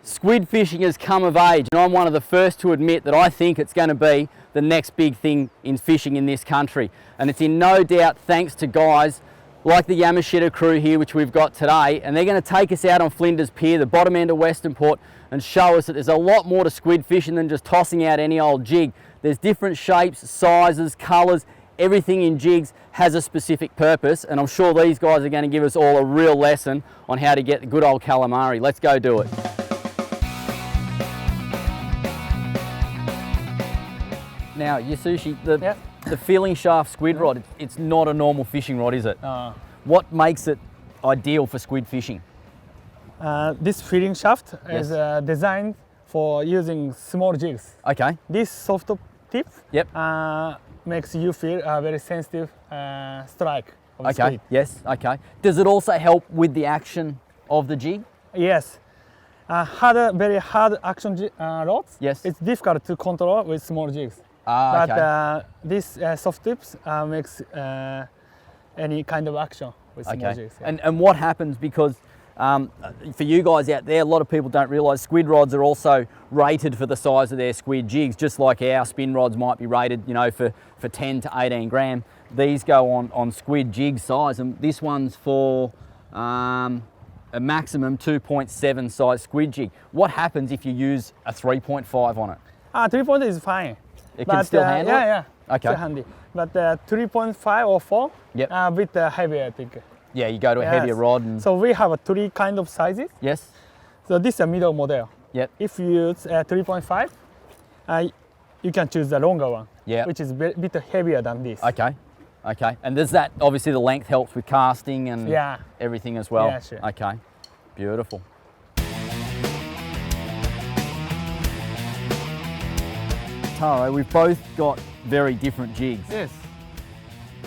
Squid fishing has come of age, and I'm one of the first to admit that I think it's going to be the next big thing in fishing in this country. And it's in no doubt thanks to guys like the Yamashita crew here, which we've got today, and they're going to take us out on Flinders Pier, the bottom end of Western Port, and show us that there's a lot more to squid fishing than just tossing out any old jig. There's different shapes, sizes, colours, everything in jigs has a specific purpose, and I'm sure these guys are going to give us all a real lesson on how to get the good old calamari. Let's go do it. Now, Yasushi, the feeling shaft squid rod, it's not a normal fishing rod, is it? What makes it ideal for squid fishing? This feeding shaft is designed for using small jigs. Okay. This soft tip makes you feel a very sensitive strike of the squid. Yes, okay. Does it also help with the action of the jig? Yes. Very hard action rods, it's difficult to control with small jigs. But this soft tips makes any kind of action with small jigs. Yeah. And what happens, because for you guys out there, a lot of people don't realise squid rods are also rated for the size of their squid jigs, just like our spin rods might be rated, you know, for 10 to 18 gram. These go on squid jig size, and this one's for a maximum 2.7 size squid jig. What happens if you use a 3.5 on it? 3.5 is fine. It can still handle it? Yeah. Okay. Still handy. But 3.5 or 4, a bit heavier, I think. Yeah, you go to a heavier rod. And so we have 3 kind of sizes. Yes. So this is a middle model. Yep. If you use 3.5, you can choose the longer one, which is a bit heavier than this. Okay. And does that, obviously the length helps with casting and everything as well? Yeah, sure. Okay, beautiful. Taro, we've both got very different jigs. Yes.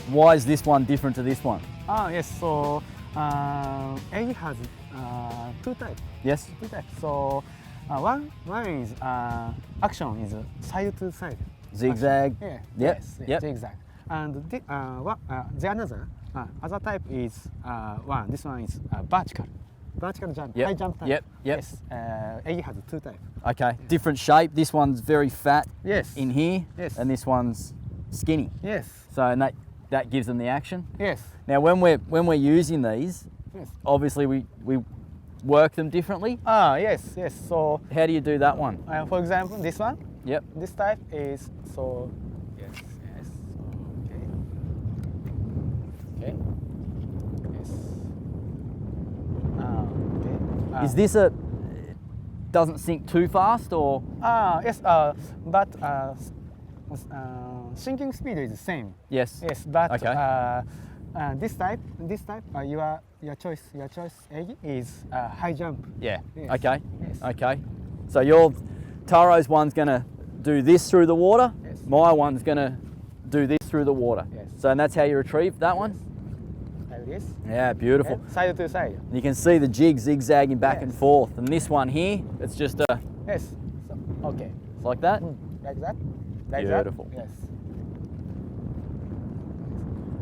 Why is this one different to this one? Yes, so A has 2 types. Yes. 2 types. So one is action is side to side. Zigzag. Yeah. Yes. Zigzag. And the other type is this one is vertical. Vertical jump, high jump type. Yep. Yes. A has 2 types. Okay. Different shape. This one's very fat. Yes. In here. Yes. And this one's skinny. Yes. So and that gives them the action. Yes. Now when we're using these, obviously we work them differently. Yes. So how do you do that one? For example, this one. Yep. This type is so. Yes. Okay. Yes. Is this doesn't sink too fast, or? Yes. But sinking speed is the same. Yes. Yes. But this type, your choice A is high jump. Yeah. Yes. Okay. Yes. Okay. So Taro's one's gonna do this through the water. Yes. My one's gonna do this through the water. Yes. So and that's how you retrieve that one. Like this. Yeah, beautiful. Yeah. Side to side. You can see the jig zigzagging back and forth, and this one here, it's just a. Yes. So, okay. It's like that. Like that. Like Beautiful. That. Yes.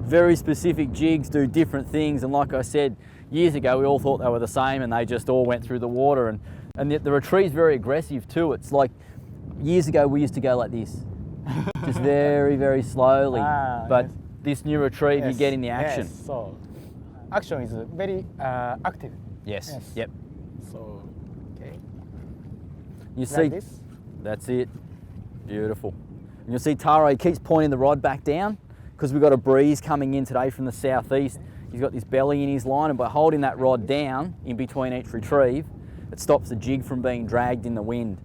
Very specific jigs do different things, and like I said, years ago we all thought they were the same, and they just all went through the water, and the retrieve's very aggressive too. It's like years ago we used to go like this, just very, very slowly, but this new retrieve you're getting the action. Yes. So action is very active. Yes. Yep. So okay. You see, like this. That's it. Beautiful. And you'll see Taro keeps pointing the rod back down because we've got a breeze coming in today from the southeast. He's got this belly in his line, and by holding that rod down in between each retrieve, it stops the jig from being dragged in the wind.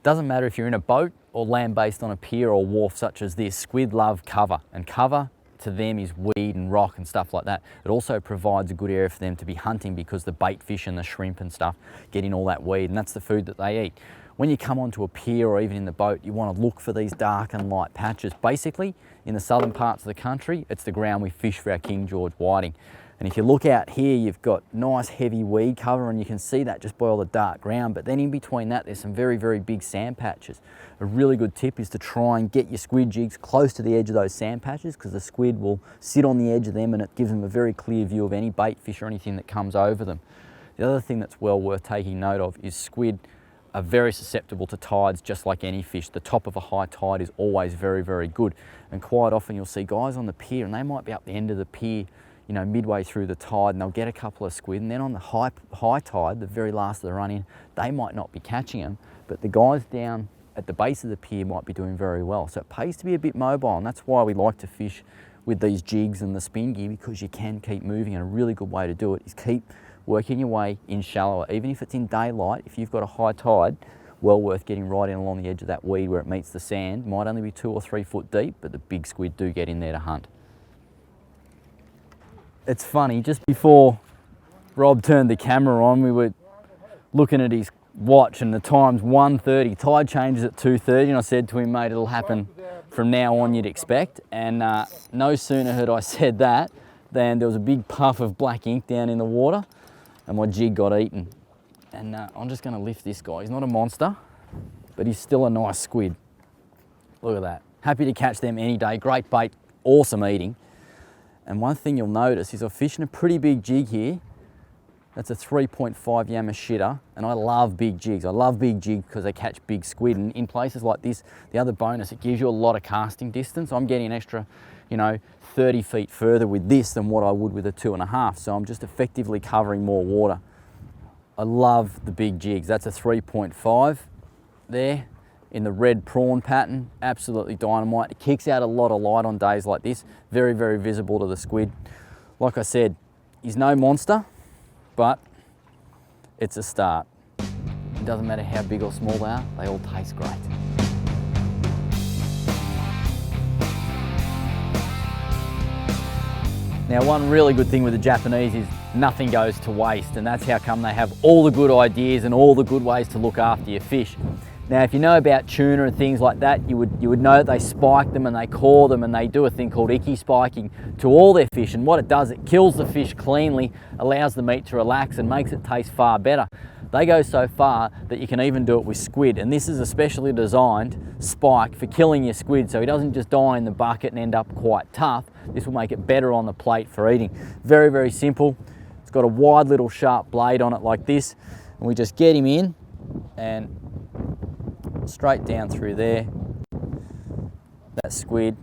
Doesn't matter if you're in a boat or land-based on a pier or wharf such as this, squid love cover, and cover to them is weed and rock and stuff like that. It also provides a good area for them to be hunting because the bait fish and the shrimp and stuff get in all that weed, and that's the food that they eat. When you come onto a pier or even in the boat, you want to look for these dark and light patches. Basically, in the southern parts of the country, it's the ground we fish for our King George whiting. And if you look out here, you've got nice heavy weed cover, and you can see that just by all the dark ground. But then in between that, there's some very, very big sand patches. A really good tip is to try and get your squid jigs close to the edge of those sand patches, because the squid will sit on the edge of them and it gives them a very clear view of any bait fish or anything that comes over them. The other thing that's well worth taking note of is squid are very susceptible to tides, just like any fish. The top of a high tide is always very, very good. And quite often you'll see guys on the pier, and they might be up the end of the pier, you know, midway through the tide, and they'll get a couple of squid, and then on the high tide, the very last of the run in, they might not be catching them, but the guys down at the base of the pier might be doing very well. So it pays to be a bit mobile, and that's why we like to fish with these jigs and the spin gear, because you can keep moving, and a really good way to do it is keep working your way in shallower. Even if it's in daylight, if you've got a high tide, well worth getting right in along the edge of that weed where it meets the sand. Might only be 2 or 3 foot deep, but the big squid do get in there to hunt. It's funny, just before Rob turned the camera on, we were looking at his watch and the time's 1:30. Tide changes at 2:30, and I said to him, mate, it'll happen from now on, you'd expect. And no sooner had I said that than there was a big puff of black ink down in the water and my jig got eaten. And I'm just gonna lift this guy. He's not a monster, but he's still a nice squid. Look at that. Happy to catch them any day. Great bait, awesome eating. And one thing you'll notice is I'm fishing a pretty big jig here. That's a 3.5 Yamashita, and I love big jigs. I love big jigs because they catch big squid. And in places like this, the other bonus, it gives you a lot of casting distance. I'm getting an extra, 30 feet further with this than what I would with a 2.5. So I'm just effectively covering more water. I love the big jigs. That's a 3.5 there in the red prawn pattern. Absolutely dynamite. It kicks out a lot of light on days like this. Very, very visible to the squid. Like I said, he's no monster, but it's a start. It doesn't matter how big or small they all taste great. Now, one really good thing with the Japanese is nothing goes to waste, and that's how come they have all the good ideas and all the good ways to look after your fish. Now, if you know about tuna and things like that, you would know that they spike them and they core them, and they do a thing called icky spiking to all their fish. And what it does, it kills the fish cleanly, allows the meat to relax and makes it taste far better. They go so far that you can even do it with squid. And this is a specially designed spike for killing your squid, so he doesn't just die in the bucket and end up quite tough. This will make it better on the plate for eating. Very, very simple. It's got a wide little sharp blade on it like this, and we just get him in and straight down through there. That squid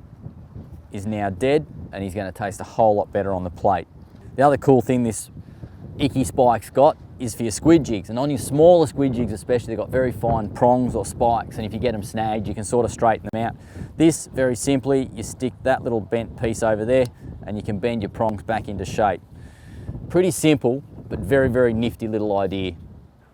is now dead, and he's going to taste a whole lot better on the plate. The other cool thing this icky spike's got is for your squid jigs, and on your smaller squid jigs especially, they've got very fine prongs or spikes, and if you get them snagged, you can sort of straighten them out. This, very simply, you stick that little bent piece over there and you can bend your prongs back into shape. Pretty simple, but very, very nifty little idea.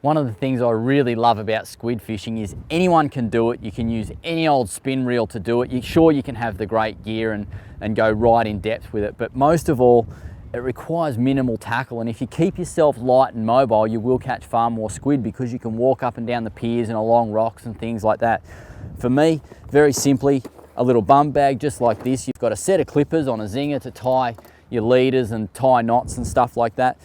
One of the things I really love about squid fishing is anyone can do it. You can use any old spin reel to do it. Sure, you can have the great gear and go right in depth with it, but most of all, it requires minimal tackle, and if you keep yourself light and mobile, you will catch far more squid because you can walk up and down the piers and along rocks and things like that. For me, very simply, a little bum bag just like this. You've got a set of clippers on a zinger to tie your leaders and tie knots and stuff like that.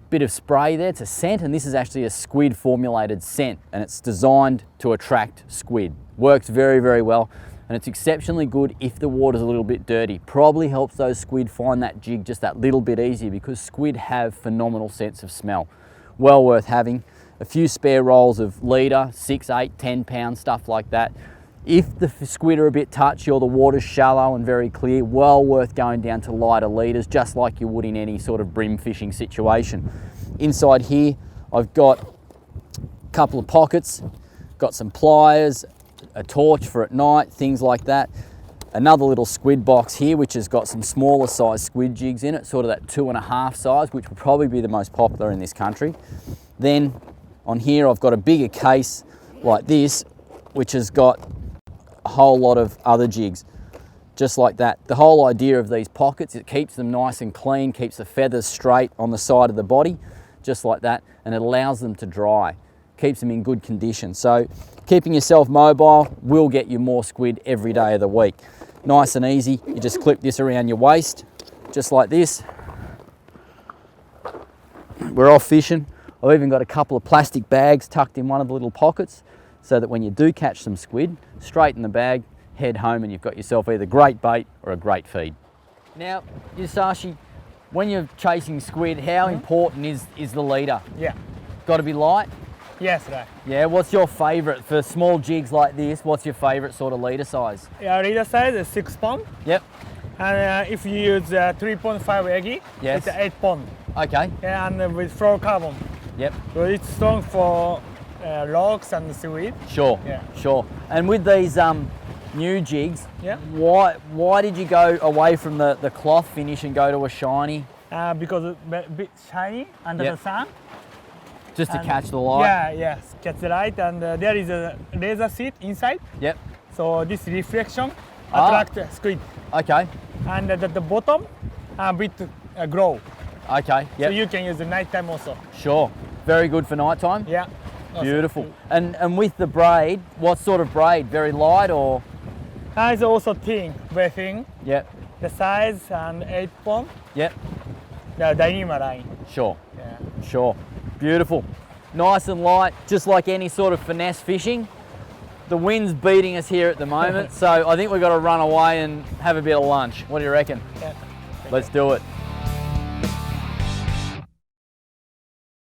Bit of spray there, it's a scent, and this is actually a squid formulated scent, and it's designed to attract squid. Works very, very well. And it's exceptionally good if the water's a little bit dirty. Probably helps those squid find that jig just that little bit easier, because squid have phenomenal sense of smell. Well worth having. A few spare rolls of leader, 6, 8, 10 pound stuff like that. If the squid are a bit touchy or the water's shallow and very clear, well worth going down to lighter leaders, just like you would in any sort of brim fishing situation. Inside here, I've got a couple of pockets, got some pliers, a torch for at night, things like that. Another little squid box here, which has got some smaller size squid jigs in it, sort of that 2.5 size, which will probably be the most popular in this country. Then on here, I've got a bigger case like this, which has got a whole lot of other jigs, just like that. The whole idea of these pockets, it keeps them nice and clean, keeps the feathers straight on the side of the body, just like that, and it allows them to dry. Keeps them in good condition. So keeping yourself mobile will get you more squid every day of the week. Nice and easy. You just clip this around your waist, just like this. we're off fishing. I've even got a couple of plastic bags tucked in one of the little pockets so that when you do catch some squid, straight in the bag, head home and you've got yourself either great bait or a great feed. Now, Yusashi, when you're chasing squid, how important is the leader? Yeah. Got to be light? Yes, right. Yeah, what's your favourite for small jigs like this? What's your favourite sort of leader size? Yeah, leader size is 6 pound. Yep. And if you use 3.5 eggy, yes, it's 8 pound. Okay. Yeah, and with fluorocarbon. Yep. So it's strong for logs and seaweed. Sure. Yeah. Sure. And with these new jigs, yeah, why did you go away from the cloth finish and go to a shiny? Because it's a bit shiny under the sun. Just to catch the light? Yeah, yes, catch the light, and there is a laser seat inside. Yep. So this reflection attracts squid. Okay. And at the bottom, a bit glow. Okay, yep. So you can use the nighttime also. Sure. Very good for nighttime? Yeah. Beautiful. And with the braid, what sort of braid? Very light or? It's also thin, very thin. Yep. The size and 8 pound. Yep. The Dyneema line. Sure. Yeah. Sure. Beautiful. Nice and light, just like any sort of finesse fishing. The wind's beating us here at the moment, so I think we've got to run away and have a bit of lunch. What do you reckon? Yeah. Let's do it.